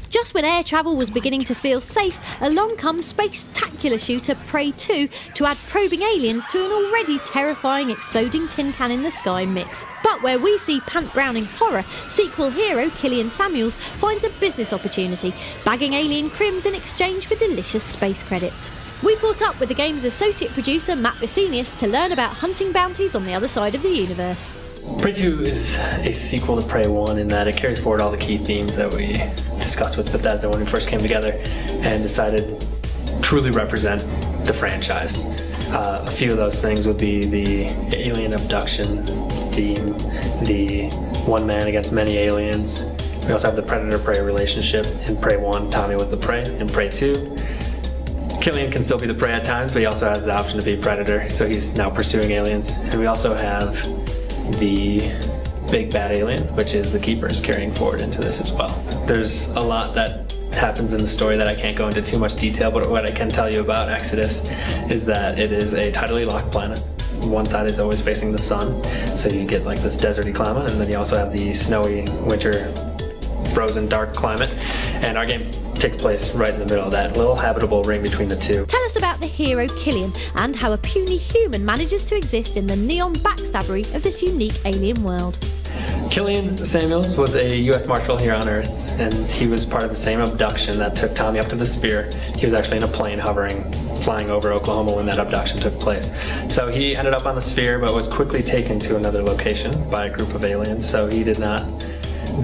Just when air travel was beginning to feel safe, along comes space-tacular shooter Prey 2 to add probing aliens to an already terrifying exploding tin can in the sky mix. But where we see pant-browning horror, sequel hero Killian Samuels finds a business opportunity, bagging alien crims in exchange for delicious space credits. We caught up with the game's associate producer Matt Vicenius to learn about hunting bounties on the other side of the universe. Prey 2 is a sequel to Prey 1 in that it carries forward all the key themes that we discussed with Bethesda when we first came together and decided to truly represent the franchise. A few of those things would be the alien abduction theme, the one man against many aliens. We also have the predator-prey relationship. In Prey 1, Tommy was the prey. In Prey 2, Killian can still be the prey at times, but he also has the option to be predator, so he's now pursuing aliens. And we also have the big bad alien, which is the Keepers, carrying forward into this as well. There's a lot that happens in the story that I can't go into too much detail, but what I can tell you about Exodus is that it is a tidally locked planet. One side is always facing the sun, so you get like this deserty climate, and then you also have the snowy winter, frozen dark climate, and our game takes place right in the middle of that little habitable ring between the two. Tell us about the hero Killian and how a puny human manages to exist in the neon backstabbery of this unique alien world. Killian Samuels was a U.S. Marshal here on Earth, and he was part of the same abduction that took Tommy up to the Sphere. He was actually in a plane hovering, flying over Oklahoma when that abduction took place. So he ended up on the Sphere, but was quickly taken to another location by a group of aliens, so he did not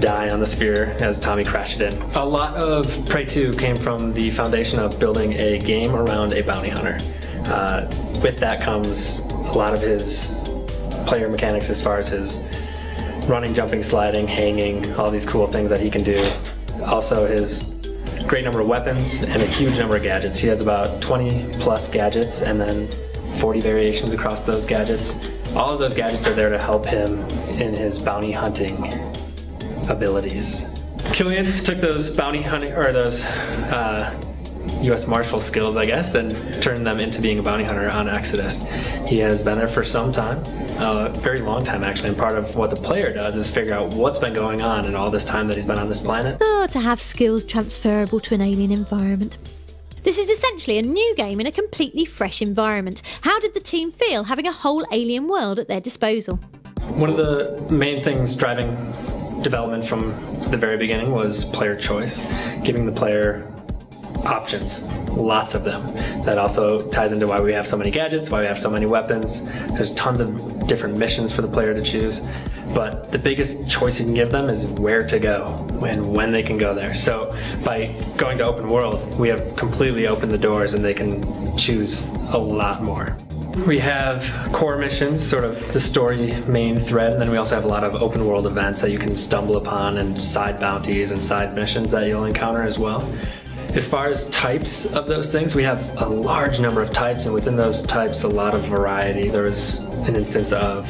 die on the Sphere as Tommy crashed it in. A lot of Prey 2 came from the foundation of building a game around a bounty hunter. With that comes a lot of his player mechanics as far as his running, jumping, sliding, hanging, all these cool things that he can do. Also his great number of weapons and a huge number of gadgets. He has about 20 plus gadgets and then 40 variations across those gadgets. All of those gadgets are there to help him in his bounty hunting abilities. Killian took those bounty hunting, or those U.S. Marshal skills, I guess, and turned them into being a bounty hunter on Exodus. He has been there for some time, a very long time actually, and part of what the player does is figure out what's been going on in all this time that he's been on this planet. Oh, to have skills transferable to an alien environment. This is essentially a new game in a completely fresh environment. How did the team feel having a whole alien world at their disposal? One of the main things driving development from the very beginning was player choice, giving the player options, lots of them. That also ties into why we have so many gadgets, why we have so many weapons. There's tons of different missions for the player to choose, but the biggest choice you can give them is where to go and when they can go there. So by going to open world, we have completely opened the doors and they can choose a lot more. We have core missions, sort of the story main thread, and then we also have a lot of open world events that you can stumble upon and side bounties and side missions that you'll encounter as well. As far as types of those things, we have a large number of types, and within those types a lot of variety. There was an instance of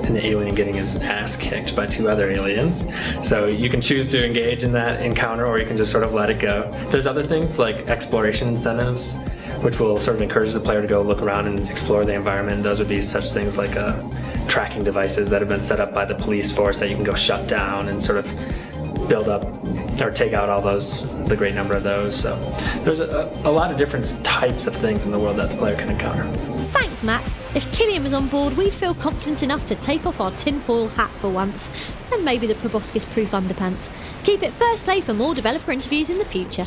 an alien getting his ass kicked by two other aliens. So you can choose to engage in that encounter or you can just sort of let it go. There's other things like exploration incentives, which will sort of encourage the player to go look around and explore the environment. Those would be such things like tracking devices that have been set up by the police force that you can go shut down and sort of build up or take out all those, the great number of those. So there's a lot of different types of things in the world that the player can encounter. Thanks, Matt. If Killian was on board, we'd feel confident enough to take off our tinfoil hat for once, and maybe the proboscis-proof underpants. Keep it FirstPlay for more developer interviews in the future.